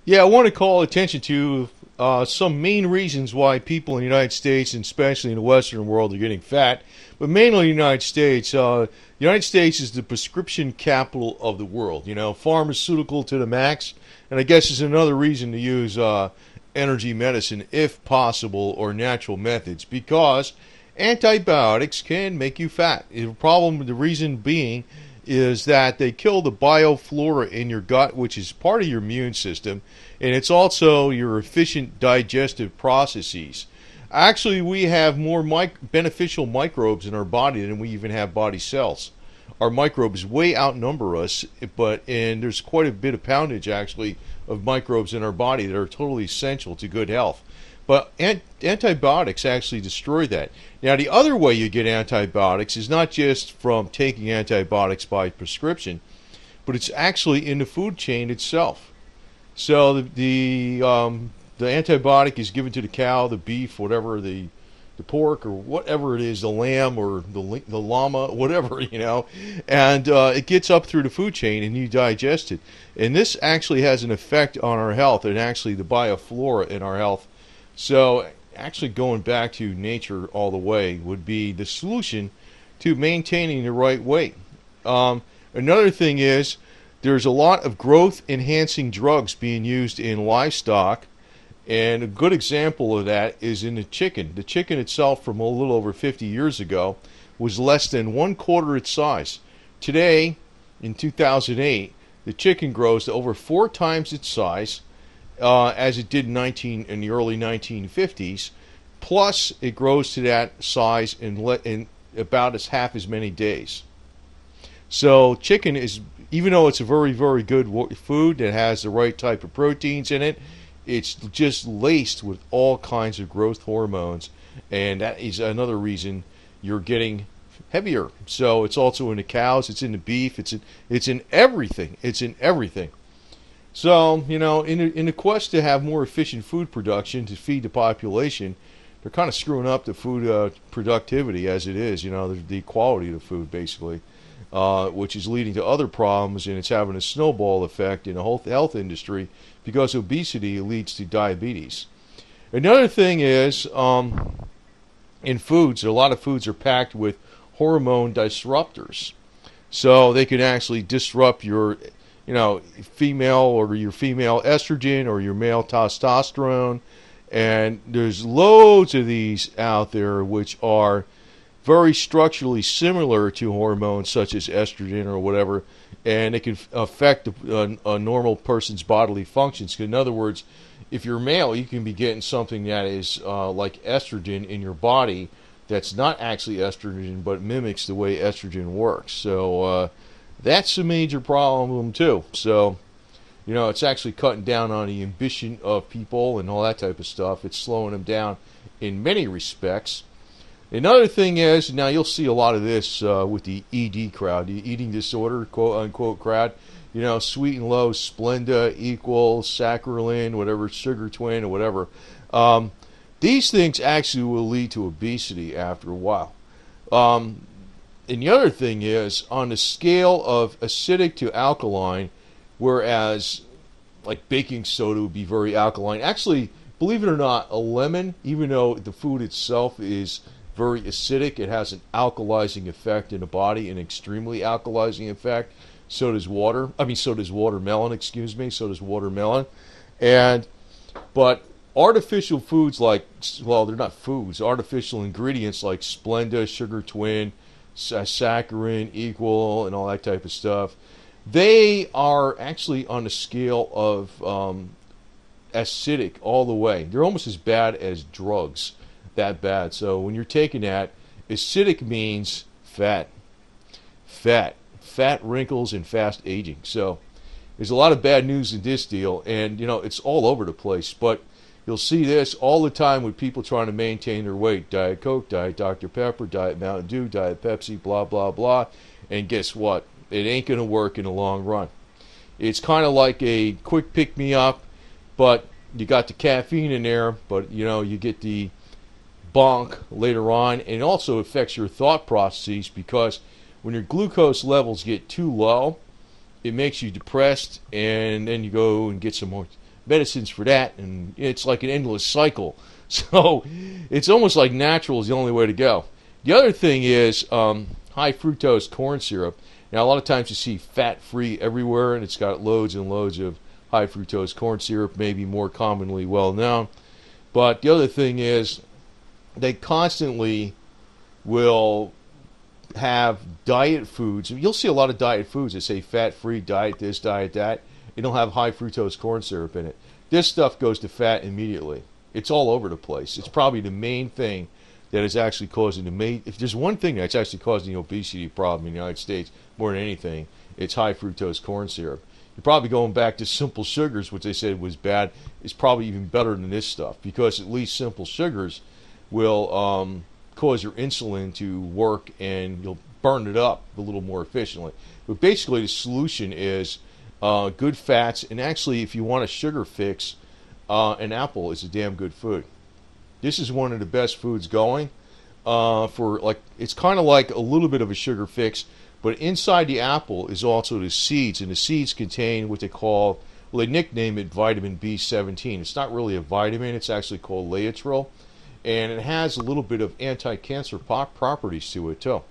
Yeah, I want to call attention to some main reasons why people in the United States, and especially in the Western world, are getting fat. But mainly the United States. The United States is the prescription capital of the world. You know, pharmaceutical to the max. And I guess it's another reason to use energy medicine, if possible, or natural methods, because antibiotics can make you fat. The problem, the reason being, is that they kill the bioflora in your gut, which is part of your immune system, and it's also your efficient digestive processes. Actually, we have more beneficial microbes in our body than we even have body cells. Our microbes way outnumber us, and there's quite a bit of poundage actually of microbes in our body that are totally essential to good health. But antibiotics actually destroy that. Now, the other way you get antibiotics is not just from taking antibiotics by prescription, but it's actually in the food chain itself. So the antibiotic is given to the cow, the beef, whatever, the pork, or whatever it is, the lamb or the llama, whatever, you know, and it gets up through the food chain and you digest it. And this actually has an effect on our health and actually the bioflora in our health. So actually going back to nature all the way would be the solution to maintaining the right weight. Another thing is there's a lot of growth enhancing drugs being used in livestock, and a good example of that is in the chicken. The chicken itself from a little over 50 years ago was less than 1/4 its size. Today, in 2008, the chicken grows to over 4 times its size, as it did in the early 1950s. Plus, it grows to that size in about half as many days. So, chicken is, even though it's a very, very good food that has the right type of proteins in it, it's just laced with all kinds of growth hormones, and that is another reason you're getting heavier. So, it's also in the cows, it's in the beef, it's in everything. It's in everything. So, you know, in the quest to have more efficient food production to feed the population, they're kind of screwing up the food productivity as it is, you know, the quality of the food, basically, which is leading to other problems, and it's having a snowball effect in the whole health industry because obesity leads to diabetes. Another thing is, in foods, a lot of foods are packed with hormone disruptors. So they can actually disrupt your female or your female estrogen or your male testosterone. And there's loads of these out there which are very structurally similar to hormones such as estrogen or whatever, and it can affect a normal person's bodily functions. In other words, if you're male, you can be getting something that is like estrogen in your body that's not actually estrogen, but mimics the way estrogen works. So that's a major problem too. So, you know, it's actually cutting down on the ambition of people and all that type of stuff. It's slowing them down in many respects. Another thing is, now you'll see a lot of this with the ED crowd, the eating disorder, quote unquote crowd. You know, sweet and low, Splenda equals saccharin, whatever, sugar twin, or whatever. These things actually will lead to obesity after a while. And the other thing is, on the scale of acidic to alkaline, whereas like baking soda would be very alkaline. Actually, believe it or not, a lemon, even though the food itself is very acidic, it has an alkalizing effect in the body, an extremely alkalizing effect. So does water. So does watermelon, excuse me. So does watermelon. But artificial foods like, well, they're not foods, artificial ingredients like Splenda, sugar twin, saccharin equal, and all that type of stuff, they are actually on the scale of acidic all the way. They're almost as bad as drugs, that bad. So when you're taking that, acidic means fat, wrinkles, and fast aging. So there's a lot of bad news in this deal, and you know, it's all over the place. But you'll see this all the time with people trying to maintain their weight. Diet Coke, Diet Dr. Pepper, Diet Mountain Dew, Diet Pepsi, blah, blah, blah. And guess what? It ain't going to work in the long run. It's kind of like a quick pick-me-up, but you got the caffeine in there, but you know, you get the bonk later on, and it also affects your thought processes, because when your glucose levels get too low, it makes you depressed, and then you go and get some more medicines for that, and it's like an endless cycle. So it's almost like natural is the only way to go. The other thing is high fructose corn syrup. Now, a lot of times you see fat-free everywhere, and it's got loads and loads of high fructose corn syrup, maybe more commonly well known. But the other thing is they constantly will have diet foods. You'll see a lot of diet foods that say fat-free, diet this, diet that. It'll have high fructose corn syrup in it. This stuff goes to fat immediately. It's all over the place. It's probably the main thing that is actually causing if there's one thing that's actually causing the obesity problem in the United States more than anything, it's high fructose corn syrup. You're probably going back to simple sugars, which they said was bad. It's probably even better than this stuff, because at least simple sugars will cause your insulin to work and you'll burn it up a little more efficiently. But basically the solution is good fats, and actually if you want a sugar fix, an apple is a damn good food. This is one of the best foods going for, like, it's kind of like a little bit of a sugar fix, but inside the apple is also the seeds, and the seeds contain what they call, well, they nickname it vitamin B17. It's not really a vitamin, it's actually called laetrile, and it has a little bit of anti-cancer properties to it too.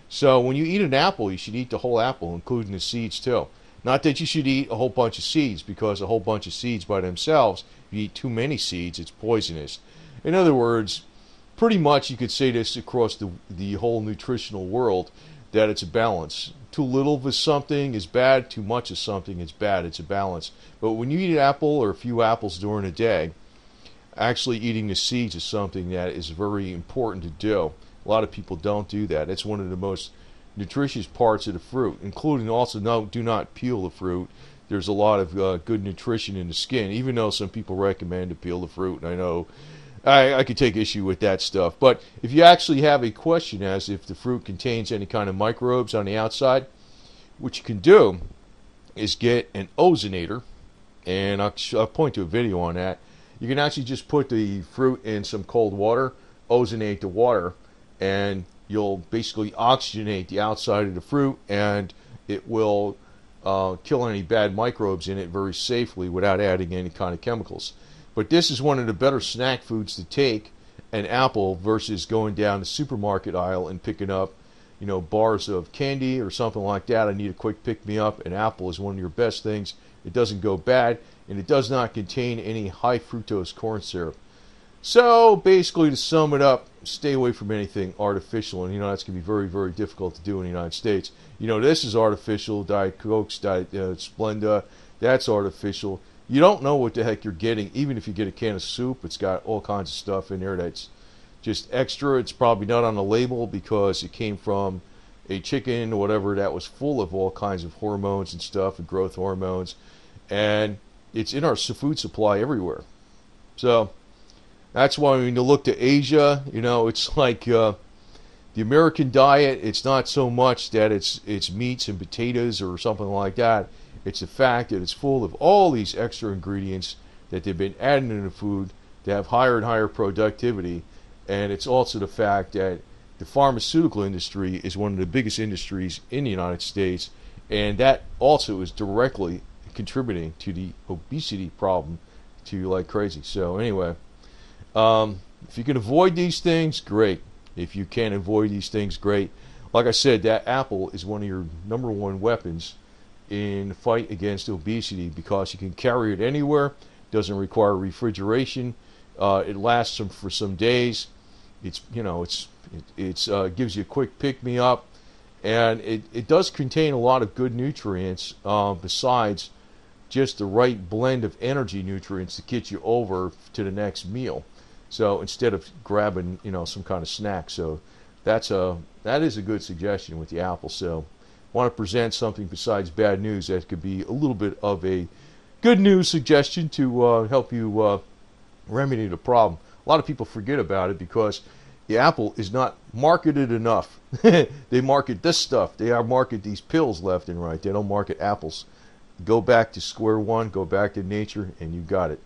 So when you eat an apple, you should eat the whole apple, including the seeds too. Not that you should eat a whole bunch of seeds, because a whole bunch of seeds by themselves, if you eat too many seeds, it's poisonous. In other words, pretty much you could say this across the whole nutritional world, that it's a balance. Too little of something is bad, too much of something is bad. It's a balance. But when you eat an apple or a few apples during a day, actually eating the seeds is something that is very important to do. A lot of people don't do that. It's one of the most nutritious parts of the fruit, including also do not peel the fruit. There's a lot of good nutrition in the skin, even though some people recommend to peel the fruit, and I know I could take issue with that stuff. But if you actually have a question as if the fruit contains any kind of microbes on the outside, what you can do is get an ozonator, and I'll point to a video on that. You can actually just put the fruit in some cold water, ozonate the water, and you'll basically oxygenate the outside of the fruit, and it will kill any bad microbes in it very safely without adding any kind of chemicals. But this is one of the better snack foods to take, an apple, versus going down the supermarket aisle and picking up, bars of candy or something like that. I need a quick pick-me-up. An apple is one of your best things. It doesn't go bad, and it does not contain any high fructose corn syrup. So basically, to sum it up, stay away from anything artificial, and that's going to be very, very difficult to do in the United States. This is artificial. Diet Cokes, Diet Splenda, that's artificial. You don't know what the heck you're getting. Even if you get a can of soup, it's got all kinds of stuff in there that's just extra. It's probably not on the label because it came from a chicken or whatever that was full of all kinds of hormones and stuff, and growth hormones, and it's in our food supply everywhere. So that's why when you look to Asia, it's like the American diet. It's not so much that it's meats and potatoes or something like that. It's the fact that it's full of all these extra ingredients that they've been adding into food to have higher and higher productivity. And it's also the fact that the pharmaceutical industry is one of the biggest industries in the United States, and that also is directly contributing to the obesity problem like crazy. So anyway, if you can avoid these things, great. If you can't avoid these things, great. Like I said, that apple is one of your number one weapons in the fight against obesity, because you can carry it anywhere. Doesn't require refrigeration. It lasts for some days. It's gives you a quick pick me up, and it does contain a lot of good nutrients besides just the right blend of energy nutrients to get you over to the next meal. So instead of grabbing some kind of snack, so that is a good suggestion with the apple. So want to present something besides bad news that could be a little bit of a good news suggestion to help you remedy the problem. A lot of people forget about it because the apple is not marketed enough. They market this stuff. They market these pills left and right. They don't market apples. Go back to square one, go back to nature, and you got it.